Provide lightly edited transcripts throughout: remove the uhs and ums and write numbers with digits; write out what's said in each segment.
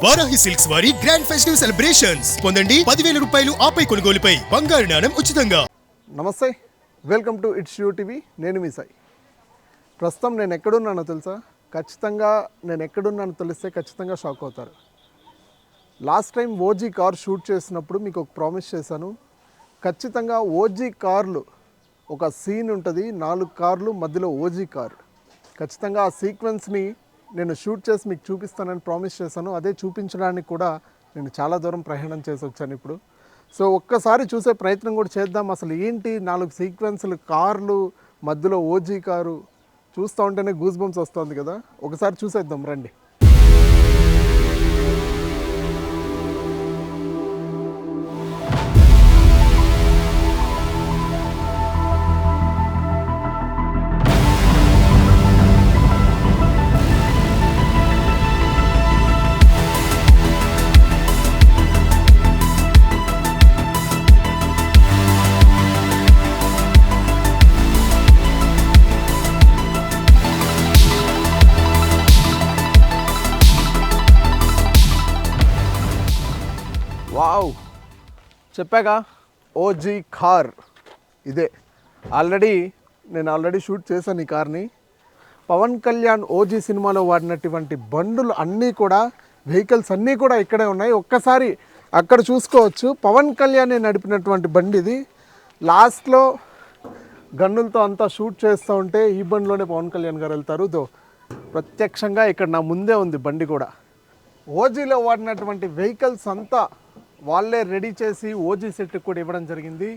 Varahi silks వారి grand festive celebrations పొందండి 10,000 రూపాయలు ఆపై కొనుగోలుపై బంగారు నాణెం ఉచితంగా. నమస్తే, welcome to it's you TV. నేను మీ సాయి. ప్రస్తుతం నేను ఎక్కడున్నానో తెలుసా? నేను ఎక్కడున్నానో తెలిస్తే ఖచ్చితంగా షాక్ అవుతారు. Last time OG car shoot చేసినప్పుడు మీకు ఒక ప్రామిస్ చేశాను. ఖచ్చితంగా ఓజీ కార్లు ఒక సీన్ ఉంటుంది, 4 కార్లు మధ్యలో ఓజీ కార్. ఖచ్చితంగా ఆ సీక్వెన్స్ని నేను షూట్ చేసి మీకు చూపిస్తానని ప్రామిస్ చేశాను. అదే చూపించడానికి కూడా నేను చాలా దూరం ప్రయాణం చేసి వచ్చాను ఇప్పుడు. సో ఒక్కసారి చూసే ప్రయత్నం కూడా చేద్దాం. అసలు ఏంటి 4 సీక్వెన్స్లు, కార్లు మధ్యలో ఓజీ కారు చూస్తూ ఉంటేనే గూస్ బంప్స్ వస్తుంది కదా. ఒకసారి చూసేద్దాం రండి. వావ్, చెప్పాగా ఓజీ కార్ ఇదే. నేను ఆల్రెడీ షూట్ చేశాను ఈ కార్ని. పవన్ కళ్యాణ్ ఓజీ సినిమాలో వాడినటువంటి బండులు అన్నీ కూడా, వెహికల్స్ అన్నీ కూడా ఇక్కడే ఉన్నాయి. ఒక్కసారి అక్కడ చూసుకోవచ్చు. పవన్ కళ్యాణ్ నడిపినటువంటి బండి ఇది. లాస్ట్లో గన్నులతో అంతా షూట్ చేస్తూ ఉంటే ఈ బండిలోనే పవన్ కళ్యాణ్ గారు వెళ్తారు. ప్రత్యక్షంగా ఇక్కడ నా ముందే ఉంది బండి కూడా. ఓజీలో వాడినటువంటి వెహికల్స్ అంతా వాళ్ళే రెడీ చేసి ఓజీ సెట్ కూడా ఇవ్వడం జరిగింది.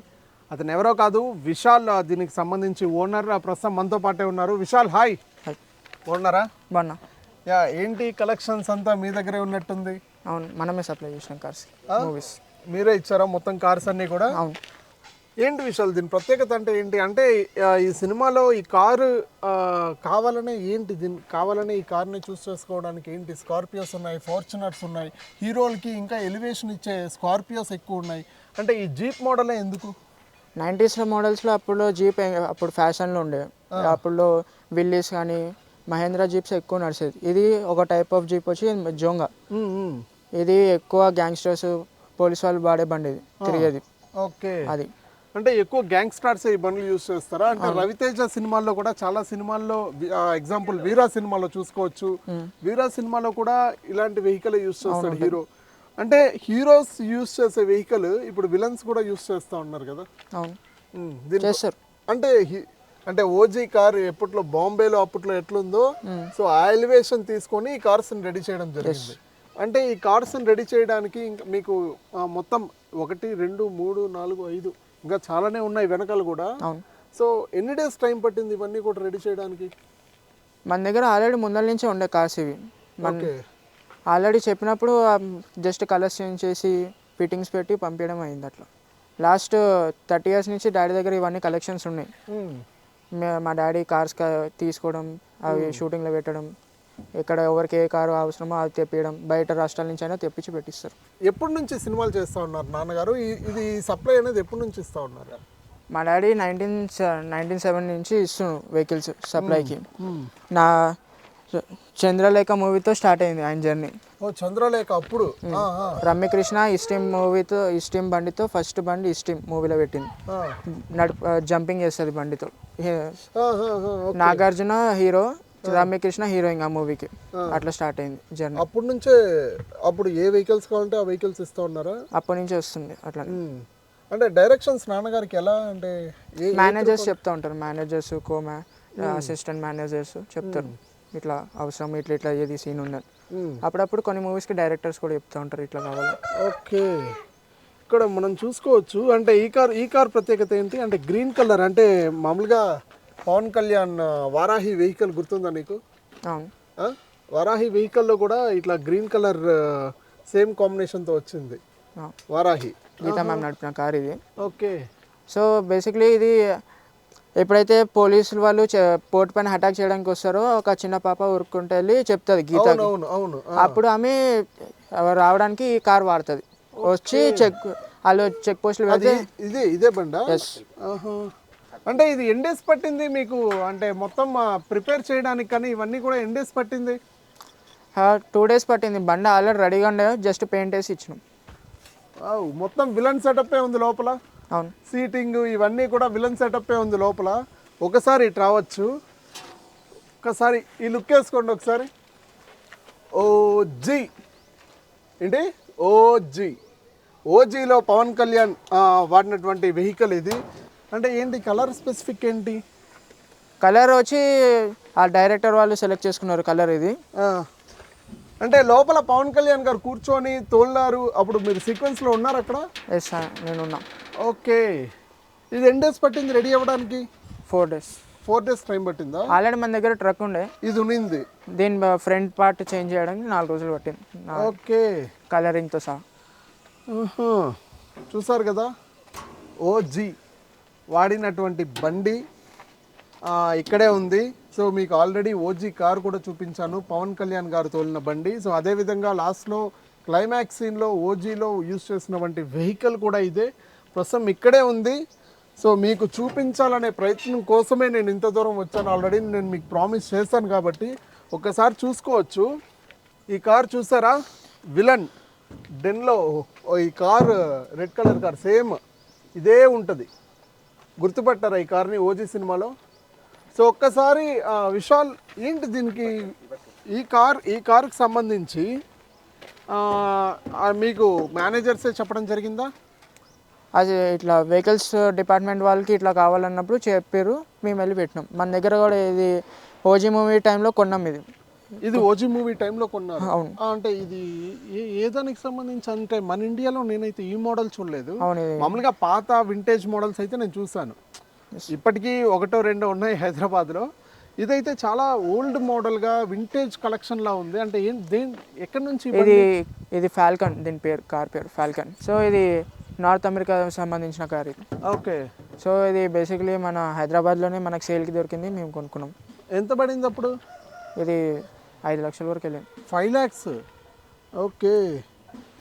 అతను ఎవరో కాదు, విశాల్, దీనికి సంబంధించి ఓనర్. ప్రస్తుతం మనతో పాటే ఉన్నారు. విశాల్, హాయ్. ఓనరా? బాగున్నా. యా, ఏంటి కలెక్షన్స్ అంతా మీ దగ్గరే ఉన్నట్టుంది? అవును, మనమే సప్లై చేసిన కార్స్, మూవీస్ మీరే ఇచ్చారా మొత్తం కార్స్ అన్నీ కూడా? అవును. ఏంటి విశాల్, దీని ప్రత్యేకత అంటే ఏంటి? అంటే ఈ సినిమాలో ఈ కారు కావాలనే ఈ కార్ని చూస్ చేసుకోవడానికి ఏంటి? స్కార్పియోస్ ఉన్నాయి, ఫార్చునర్స్ ఉన్నాయి, హీరోలకి ఇంకా ఎలివేషన్ ఇచ్చే స్కార్పియోస్ ఎక్కువ ఉన్నాయి. అంటే ఈ జీప్ మోడలే ఎందుకు? 90s మోడల్స్లో అప్పుడు జీప్ అప్పుడు ఫ్యాషన్లో ఉండే. అప్పుడు విల్లీస్ కానీ మహేంద్ర జీప్స్ ఎక్కువ నడిచేది. ఇది ఒక టైప్ ఆఫ్ జీప్ వచ్చి జోంగా. ఇది ఎక్కువ గ్యాంగ్స్టర్స్, పోలీస్ వాళ్ళు వాడే బండి, ఇది తిరిగేది. ఓకే, అది అంటే ఎక్కువ గ్యాంగ్స్టర్స్ ఈ బండ్లు యూస్ చేస్తారా? అంటే రవితేజ సినిమాల్లో కూడా, చాలా సినిమాల్లో, ఎగ్జాంపుల్ వీరా సినిమాలో చూసుకోవచ్చు. వీరా సినిమాలో కూడా ఇలాంటి వెహికల్ యూస్ చేస్తాడు హీరో. అంటే హీరోస్ యూస్ చేసే వెహికల్ ఇప్పుడు విలన్స్ కూడా యూస్ చేస్తూ ఉన్నారు కదా. అవును, చేస్తారు. అంటే ఓజీ కార్ ఎప్పట్లో బాంబేలో అప్పట్లో ఎట్లుందో, సో ఆ ఎలివేషన్ తీసుకొని ఈ కార్స్ రెడీ చేయడం జరిగింది. అంటే ఈ కార్స్ రెడీ చేయడానికి ఇంకా మీకు మొత్తం 1, 2, 3, 4, 5 ఇంకా చాలానే ఉన్నాయి వెనకాల కూడా. సో ఎన్ని డేస్ టైం పట్టింది ఇవన్నీ కూడా రెడీ చేయడానికి? మన దగ్గర ఆల్రెడీ ముందర నుంచే ఉండే కార్స్ ఇవి. ఆల్రెడీ చెప్పినప్పుడు జస్ట్ కలర్స్ చేంజ్ చేసి ఫిట్టింగ్స్ పెట్టి పంపించడం అయింది. అట్లా లాస్ట్ 30 years నుంచి డాడీ దగ్గర ఇవన్నీ కలెక్షన్స్ ఉన్నాయి. మా డాడీ కార్స్ తీసుకోవడం, అవి షూటింగ్లో పెట్టడం, ఇక్కడ ఎవరికి ఏ కారు అవసరమో అది తెప్పియడం, బయట రాష్ట్రాల నుంచి అయినా తెప్పించి పెట్టిస్తారు. ఎప్పటి నుంచి సినిమాలు చేస్తూ ఉన్నారు నాన్నగారు? ఇది సప్లై అనేది ఎప్పటి నుంచి ఇస్తూ ఉన్నారు? మా డాడీ 1997 నుంచి ఇస్తున్నాడు వెహికల్స్ సప్లైకి. నా చంద్రలేఖ మూవీతో స్టార్ట్ అయింది ఆయన జర్నీ. చంద్రలేఖ అప్పుడు రమ్యకృష్ణ ఇస్టీమ్ మూవీతో, ఇస్టీమ్ బండితో ఫస్ట్ బండి ఇస్టీమ్ మూవీలో పెట్టింది. జంపింగ్ చేస్తుంది బండితో. నాగార్జున హీరో, రమ్యకృష్ణ హీరోయిన్ ఆ మూవీకి. అట్లా స్టార్ట్ అయింది జర్నీ. అప్పటి నుంచే అప్పుడు ఏ వెహికల్స్ కావాలంటే ఆ వెహికల్స్ ఇస్తూ ఉన్నారా? అప్పటి నుంచే వస్తుంది అట్లా. అంటే డైరెక్షన్స్ నాన్నగారికి ఎలా? అంటే మేనేజర్స్ చెప్తా ఉంటారు, మేనేజర్స్, అసిస్టెంట్ మేనేజర్స్ చెప్తారు, ఇట్లా అవసరం, ఇట్లా ఏది సీన్ ఉన్నది. అప్పుడప్పుడు కొన్ని మూవీస్కి డైరెక్టర్స్ కూడా చెప్తూ ఉంటారు ఇట్లా కావాలి. ఓకే, ఇక్కడ మనం చూసుకోవచ్చు. అంటే ఈ కార్ ప్రత్యేకత ఏంటి అంటే గ్రీన్ కలర్. అంటే మామూలుగా పవన్ కళ్యాణ్ వారాహి వెహికల్ గుర్తుందా నీకు? అవును, వారాహి వెహికల్లో కూడా ఇట్లా గ్రీన్ కలర్ సేమ్ కాంబినేషన్తో వచ్చింది వారాహి. గీతా మ్యామ్ నడిపిన కార్ ఇది. ఓకే, సో బేసిక్లీ ఇది ఎప్పుడైతే పోలీసులు వాళ్ళు పోర్ట్ పైన అటాక్ చేయడానికి వస్తారో ఒక చిన్న పాప ఉరుక్కుంటూ వెళ్ళి చెప్తుంది గీత. అప్పుడు ఆమె రావడానికి ఈ కార్ వాడుతుంది. వచ్చి చెక్ పోస్టులు వెళ్తే ఇదే బండా? అంటే ఇది ఎన్ని డేస్ పట్టింది మీకు అంటే మొత్తం ప్రిపేర్ చేయడానికి? కానీ ఇవన్నీ కూడా ఎన్ని డేస్ పట్టింది? 2 days పట్టింది. బండి ఆల్రెడీ రెడీగా ఉండే, జస్ట్ పెయింట్ వేసి ఇచ్చినాం. మొత్తం విలన్ సెటప్పే ఉంది లోపల. అవును, సీటింగ్ ఇవన్నీ కూడా విలన్ సెటప్పే ఉంది లోపల. ఒకసారి ఇటు రావచ్చు, ఒకసారి ఈ లుక్ వేసుకోండి ఒకసారి. ఓజీ ఏంటి? ఓజీలో పవన్ కళ్యాణ్ వాడినటువంటి వెహికల్ ఇది. అంటే ఏంటి కలర్ స్పెసిఫిక్ ఏంటి? కలర్ వచ్చి ఆ డైరెక్టర్ వాళ్ళు సెలెక్ట్ చేసుకున్నారు కలర్ ఇది. అంటే లోపల పవన్ కళ్యాణ్ గారు కూర్చొని తోలినారు, అప్పుడు మీరు సీక్వెన్స్లో ఉన్నారు అక్కడ? ఎస్, నేను ఉన్నా. ఓకే, ఇది ఎన్ని డేస్ పట్టింది రెడీ అవ్వడానికి? 4 days. 4 days టైం పట్టిందా? ఆల్రెడీ మన దగ్గర ట్రక్ ఉండే, ఇది ఉన్నింది. దీని ఫ్రంట్ పార్ట్ చేంజ్ చేయడానికి 4 రోజులు పట్టింది. ఓకే, కలరింగ్తో సహా. చూసారు కదా, ఓజీ వాడినటువంటి బండి ఇక్కడే ఉంది. సో మీకు ఆల్రెడీ ఓజీ కార్ కూడా చూపించాను, పవన్ కళ్యాణ్ గారు తోలిన బండి. సో అదేవిధంగా లాస్ట్లో క్లైమాక్స్ సీన్లో ఓజీలో యూజ్ చేసినటువంటి వెహికల్ కూడా ఇదే, ప్రస్తుతం ఇక్కడే ఉంది. సో మీకు చూపించాలనే ప్రయత్నం కోసమే నేను ఇంత దూరం వచ్చాను. ఆల్రెడీ నేను మీకు ప్రామిస్ చేశాను కాబట్టి ఒకసారి చూసుకోవచ్చు. ఈ కార్ చూసారా, విలన్ డెన్లో ఈ car red colour car same ఇదే ఉంటుంది. గుర్తుపట్టారా ఈ కార్ని ఓజీ సినిమాలో? సో ఒక్కసారి విశాల్ ఏంటి దీనికి ఈ కార్కి సంబంధించి మీకు మేనేజర్సే చెప్పడం జరిగిందా? అది ఇట్లా వెహికల్స్ డిపార్ట్మెంట్ వాళ్ళకి ఇట్లా కావాలన్నప్పుడు చెప్పారు, మేము వెళ్ళి పెట్టినాం. మన దగ్గర కూడా ఇది ఓజీ మూవీ టైంలో కొన్నాం. ఇది ఓజీ మూవీ టైంలో కొన్నారు. అవును. అంటే ఇది ఏ దానికి సంబంధించి? అంటే మన ఇండియాలో నేనైతే ఈ మోడల్ చూడలేదు. అవును, మామూలుగా పాత వింటేజ్ మోడల్స్ అయితే నేను చూసాను, ఇప్పటికీ 1-2 ఉన్నాయి హైదరాబాద్లో. ఇదైతే చాలా ఓల్డ్ మోడల్గా వింటేజ్ కలెక్షన్లా ఉంది. అంటే ఎక్కడి నుంచి? ఇది ఫాల్కన్, దీని పేరు, కార్ పేరు ఫాల్కన్. సో ఇది నార్త్ అమెరికా సంబంధించిన కార్ ఇది. ఓకే. సో ఇది బేసిక్లీ మన హైదరాబాద్లోనే మనకు సేల్కి దొరికింది, మేము కొనుక్కున్నాం. ఎంత పడింది అప్పుడు? ఇది 5 లక్షల వరకు వెళ్ళింది. 5 lakhs. ఓకే,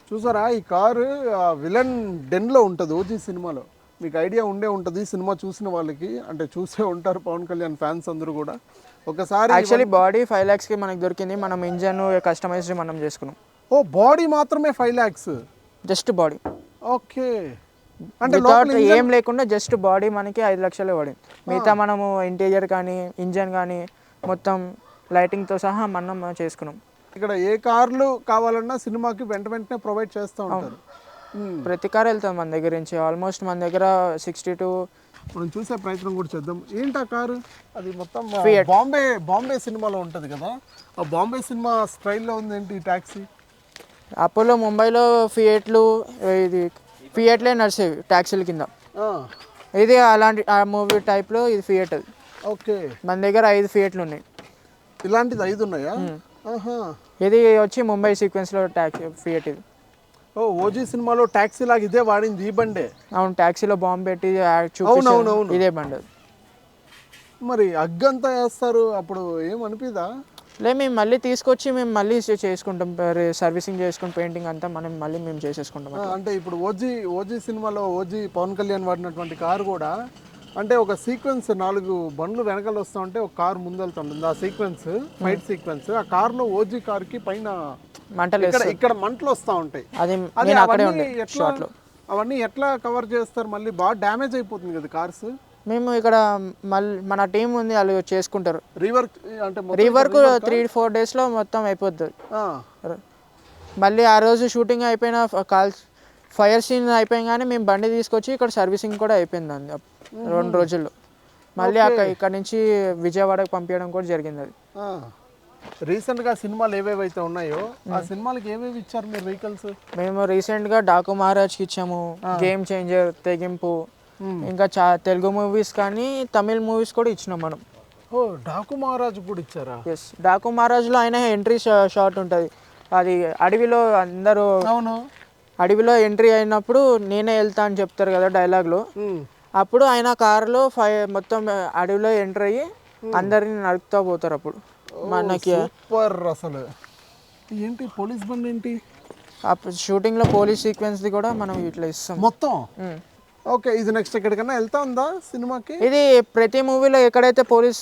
చూసారా ఈ కారు విలన్ డెన్లో ఉంటుంది ఓజీ సినిమాలో. మీకు ఐడియా ఉంటుంది సినిమా చూసిన వాళ్ళకి, అంటే చూసే ఉంటారు పవన్ కళ్యాణ్ ఫ్యాన్స్ అందరూ కూడా. ఒకసారి యాక్చువల్లీ బాడీ 5 lakhsకి మనకు దొరికింది, మనం ఇంజన్ కస్టమైజ్డ్ మనం చేసుకున్నాం. ఓ బాడీ మాత్రమే 5 lakhs? Just body. ఓకే, అంటే ఏం లేకుండా జస్ట్ బాడీ మనకి 5 లక్షలే పడింది. మిగతా మనము ఇంటీరియర్ కానీ ఇంజన్ కానీ మొత్తం లైటింగ్తో సహా మనం చేసుకున్నాం. ఇక్కడ ఏ కార్లు కావాలన్నా సినిమాకి వెంటనే ప్రొవైడ్ చేస్తూ ఉంటారు. ప్రతి కార్ వెళ్తుంది మన దగ్గర నుంచి. ఆల్మోస్ట్ మన దగ్గర 62 మనం చూసే ప్రయత్నం కూడా చేద్దాం. ఏంటి ఆ కారు? అది మొత్తం Fiat. బాంబే సినిమాలో ఉంటుంది కదా, ఆ బాంబే సినిమా స్టైల్లో ఉంది ఏంటి ఈ ట్యాక్సీ? అపోలో ముంబైలో ఫియట్లే నడిచేవి ట్యాక్సీల కింద. ఇది అలాంటి ఆ మూవీ టైప్లో ఇది ఫియట్. అది ఓకే, మన దగ్గర 5 ఫియట్లు ఉన్నాయి. ఇలాంటిది 5 ఉన్నాయా? ఇది వచ్చి ముంబై సీక్వెన్స్లో ట్యాక్సీ ఫియట్ ఇది. ఓజీ సినిమాలో ట్యాక్సీ లాగా ఇదే వాడింది ఈ బండే? అవును, ట్యాక్సీలో బాంబు పెట్టి అవునవును ఇదే బండి. మరి అగ్గంతా వేస్తారు, అప్పుడు ఏమనిపిదా? మేము మళ్ళీ తీసుకొచ్చి మేము మళ్ళీ చేసుకుంటాం, సర్వీసింగ్ చేసుకుని పెయింటింగ్ అంతా మేము చేసేసుకుంటాం. అంటే ఇప్పుడు ఓజీ సినిమాలో ఓజీ పవన్ కళ్యాణ్ వాడినటువంటి కారు కూడా, అంటే ఒక సీక్వెన్స్ 4 బండ్లు వెనకాల వస్తూ ఉంటే ఒక కారు ముందెళ్తుంటుంది. ఆ సీక్వెన్స్ ఫైట్ సీక్వెన్స్, ఆ కార్లో ఓజీ కార్కి పైన మంటలు ఇక్కడ మంటలు వస్తూ ఉంటాయి. అవన్నీ ఎట్లా కవర్ చేస్తారు? మళ్ళీ బాగా డ్యామేజ్ అయిపోతుంది కదా కార్స్. మేము ఇక్కడ మన టీం ఉంది, వాళ్ళు చేసుకుంటారు. రీవర్క్ 3-4 డేస్లో మొత్తం అయిపోతుంది. మళ్ళీ ఆ రోజు షూటింగ్ అయిపోయిన ఫైర్ సీన్ అయిపోయిగానే మేము బండి తీసుకొచ్చి ఇక్కడ సర్వీసింగ్ కూడా అయిపోయింది 2 రోజుల్లో. మళ్ళీ ఇక్కడ నుంచి విజయవాడకు పంపించడం కూడా జరిగింది. అది రీసెంట్గా సినిమాలు ఏవేవైతే ఉన్నాయో ఆ సినిమాలకి ఏవేవి ఇచ్చారు మీరు వెహికల్స్? మేము రీసెంట్గా డాకు మహారాజ్కి ఇచ్చాము, గేమ్ చేంజర్, తెగింపు, ఇంకా తెలుగు మూవీస్ కానీ తమిళ్ మూవీస్ కూడా ఇచ్చినాం మనం. డాకు మహారాజ్ కూడా ఇచ్చారా? ఎస్, డాకు మహారాజ్లో ఆయన ఎంట్రీ షాట్ ఉంటుంది. అది అడవిలో అందరూ అడవిలో ఎంట్రీ అయినప్పుడు నేనే వెళ్తా అని చెప్తారు కదా డైలాగ్లో. అప్పుడు ఆయన కారులో మొత్తం అడవిలో ఎంటర్ అయ్యి అందరిని నడుపుతా పోతారు. అప్పుడు మనకి సూపర్. అసలు ఏంటి పోలీస్ బండి ఏంటి? షూటింగ్లో పోలీస్ సీక్వెన్స్ది కూడా మనం ఇట్లా ఇస్తాం మొత్తం. ఓకే, ఇది నెక్స్ట్ ఎక్కడికన్నా వెళ్తా ఉందా సినిమాకి? ఇది ప్రతి మూవీలో ఎక్కడైతే పోలీస్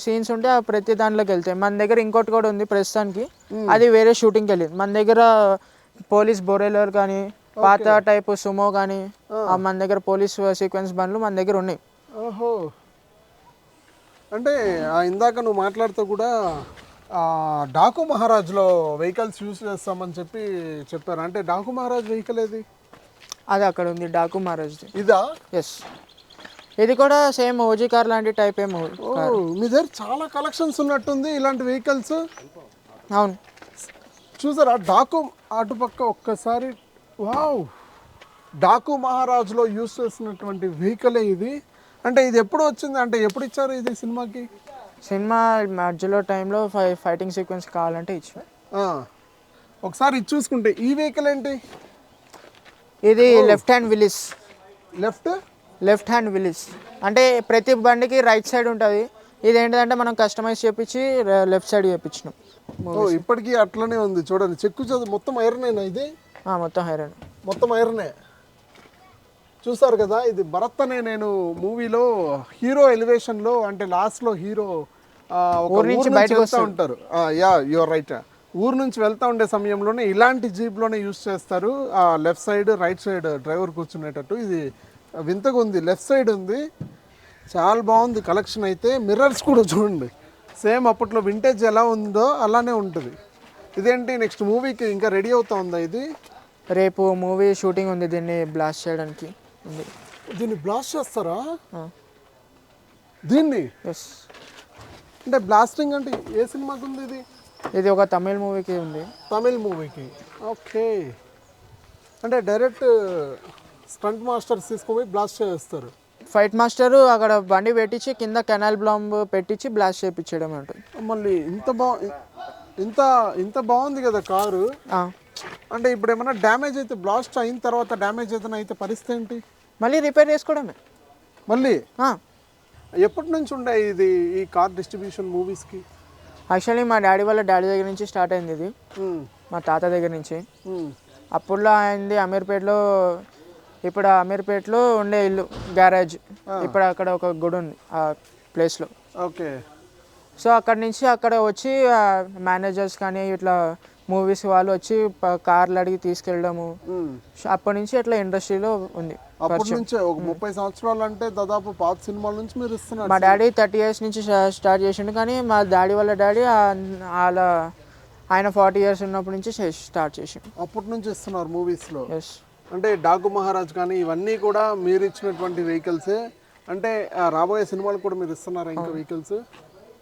సీన్స్ ఉంటే ఆ ప్రతి దాంట్లోకి వెళ్తాయి. మన దగ్గర ఇంకోటి కూడా ఉంది ప్రస్తుతానికి, అది వేరే షూటింగ్కి వెళ్ళింది. మన దగ్గర పోలీస్ బొరేలర్ కానీ పాత టైప్ సుమో కానీ మన దగ్గర పోలీస్ సీక్వెన్స్ బండ్లు మన దగ్గర ఉన్నాయి. ఓహో, అంటే ఇందాక నువ్వు మాట్లాడుతూ కూడా డాకు మహారాజ్లో వెహికల్స్ యూస్ చేస్తామని చెప్పారు. అంటే డాకు మహారాజ్ వెహికల్ ఏది? అది అక్కడ ఉంది, డాకు మహారాజ్ది. ఇదా? ఎస్, ఇది కూడా సేమ్ ఓజీ కార్ లాంటి టైప్ ఏమో. మీ దగ్గర చాలా కలెక్షన్స్ ఉన్నట్టుంది ఇలాంటి వెహికల్స్. అవును, చూసారా డాకు అటుపక్క ఒక్కసారి. వావ్, డాకు మహారాజ్లో యూస్ చేసినటువంటి వెహికలే ఇది. అంటే ఇది ఎప్పుడు వచ్చింది, అంటే ఎప్పుడు ఇచ్చారు ఇది సినిమాకి? సినిమా మధ్యలో టైంలో ఫైటింగ్ సీక్వెన్స్ కావాలంటే ఇచ్చారు. ఒకసారి ఇది చూసుకుంటే ఈ వెహికల్ ఏంటి? ఇది left hand Willis. Left hand Willis అంటే ప్రతి బండికి రైట్ సైడ్ ఉంటుంది. ఇది ఏంటంటే మనం కస్టమైజ్ చేపించి లెఫ్ట్ సైడ్ చేపించినాం. ఇప్పటికీ అట్లనే ఉంది చూడండి. చెక్కు మొత్తం ఐరనేనా ఇది? మొత్తం ఐరన్, మొత్తం ఐరనే. చూసారు కదా, ఇది భరత్ అనే నేను మూవీలో హీరో ఎలివేషన్లో, అంటే లాస్ట్లో హీరో ఊరు నుంచి వెళ్తూ ఉంటారు. Yeah, your right. ఊరు నుంచి వెళ్తూ ఉండే సమయంలోనే ఇలాంటి జీప్లోనే యూస్ చేస్తారు. Left side right side driver కూర్చునేటట్టు. ఇది వింతగా ఉంది, లెఫ్ట్ సైడ్ ఉంది. చాలా బాగుంది కలెక్షన్ అయితే. మిర్రర్స్ కూడా చూడండి, సేమ్ అప్పట్లో వింటేజ్ ఎలా ఉందో అలానే ఉంటుంది. ఇదేంటి నెక్స్ట్ మూవీకి ఇంకా రెడీ అవుతా ఉందా ఇది? రేపు మూవీ షూటింగ్ ఉంది, దీన్ని బ్లాస్ట్ చేయడానికి ఉంది. దీన్ని బ్లాస్ట్ చేస్తారా? దీన్ని? ఎస్. అంటే బ్లాస్టింగ్ అంటే ఏ సినిమాకి ఉంది ఇది? ఇది ఒక తమిళ్ మూవీకి ఉంది. తమిళ్ మూవీకి, ఓకే. అంటే డైరెక్ట్ స్టంట్ మాస్టర్స్ తీసుకొని బ్లాస్ట్ చేస్తారు. ఫైట్ మాస్టర్ అక్కడ బండి పెట్టించి కింద కెనాల్ బ్లాంబ్ పెట్టించి బ్లాస్ట్ చేయించడం ఉంటుంది. మళ్ళీ ఇంత బాగుంది కదా కారు. అంటే ఇప్పుడు ఏమైనా డ్యామేజ్ అయితే, బ్లాస్ట్ అయిన తర్వాత డ్యామేజ్ ఏదైనా అయితే పరిస్థితి ఏంటి? మళ్ళీ రిపేర్ చేసుకోవడమే. మళ్ళీ ఎప్పటి నుంచి ఉండే ఇది ఈ కార్ డిస్ట్రిబ్యూషన్ మూవీస్కి? యాక్చువల్లీ మా డాడీ వాళ్ళ డాడీ దగ్గర నుంచి స్టార్ట్ అయింది ఇది, మా తాత దగ్గర నుంచి. అప్పుడులో అయింది అమీర్పేటలో. ఇప్పుడు అమీర్పేటలో ఉండే ఇల్లు గ్యారేజ్, ఇప్పుడు అక్కడ ఒక గుడి ఉంది ఆ ప్లేస్లో. ఓకే. సో అక్కడ నుంచి అక్కడ వచ్చి మేనేజర్స్ కానీ ఇట్లా మూవీస్ వాళ్ళు వచ్చి కార్లు అడిగి తీసుకెళ్ళడము. అప్పటి నుంచి అట్లా ఇండస్ట్రీలో ఉంది. అప్పటి నుంచి ఒక 30 సంవత్సరాలు అంటే దాదాపు పాత సినిమాల నుంచి మీరు ఇస్తున్నారు. మా డాడీ 30 years నుంచి స్టార్ట్ చేసిండు, కానీ మా డాడీ వాళ్ళ డాడీ ఆయన 40 years ఉన్నప్పటి నుంచి స్టార్ట్ చేసిండు. అప్పటి నుంచి ఇస్తున్నారు మూవీస్లో. ఎస్. అంటే డాకు మహారాజ్ కానీ ఇవన్నీ కూడా మీరు ఇచ్చినటువంటి వెహికల్సే. అంటే రాబోయే సినిమాలు కూడా మీరు ఇస్తున్నారా ఇంకా వెహికల్స్?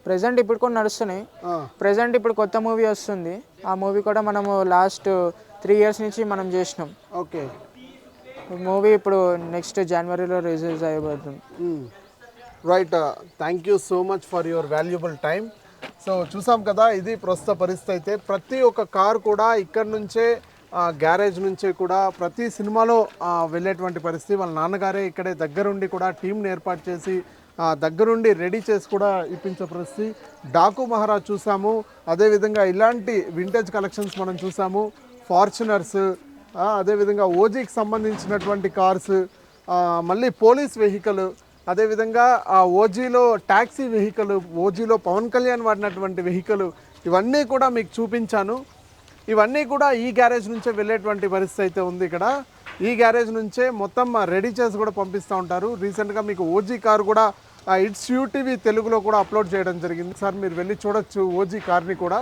ప్రెజెంట్ ఇప్పుడు కూడా నడుస్తున్నాయి. ప్రెజెంట్ ఇప్పుడు కొత్త మూవీ వస్తుంది, ఆ మూవీ కూడా మనము లాస్ట్ 3 years నుంచి మనం చేసినాం. ఓకే. మూవీ ఇప్పుడు నెక్స్ట్ జనవరిలో రిలీజ్ అయిపోతుంది. Right, thank you so much for your valuable time. So చూసాం కదా, ఇది ప్రస్తుత పరిస్థితి అయితే. ప్రతి ఒక్క కార్ కూడా ఇక్కడి నుంచే గ్యారేజ్ నుంచే కూడా ప్రతి సినిమాలో వెళ్ళేటువంటి పరిస్థితి. వాళ్ళ నాన్నగారే ఇక్కడే దగ్గరుండి కూడా టీంని ఏర్పాటు చేసి దగ్గరుండి రెడీ చేసి కూడా ఇప్పించే పరిస్థితి. డాకు మహారాజ్ చూసాము, అదేవిధంగా ఇలాంటి వింటేజ్ కలెక్షన్స్ మనం చూసాము. ఫార్చునర్స్, అదేవిధంగా ఓజీకి సంబంధించినటువంటి కార్స్, మళ్ళీ పోలీస్ వెహికల్, అదేవిధంగా ఓజీలో ట్యాక్సీ వెహికల్, ఓజీలో పవన్ కళ్యాణ్ వాడినటువంటి వెహికల్, ఇవన్నీ కూడా మీకు చూపించాను. ఇవన్నీ కూడా ఈ గ్యారేజ్ నుంచే వెళ్ళేటువంటి పరిస్థితి అయితే ఉంది. ఇక్కడ ఈ గ్యారేజ్ నుంచే మొత్తం రెడీ చేసి కూడా పంపిస్తూ ఉంటారు. రీసెంట్గా మీకు ఓజీ కార్ కూడా ఇట్స్ యూటీవీ తెలుగులో కూడా అప్లోడ్ చేయడం జరిగింది. సార్ మీరు వెళ్ళి చూడొచ్చు ఓజీ కార్ని కూడా.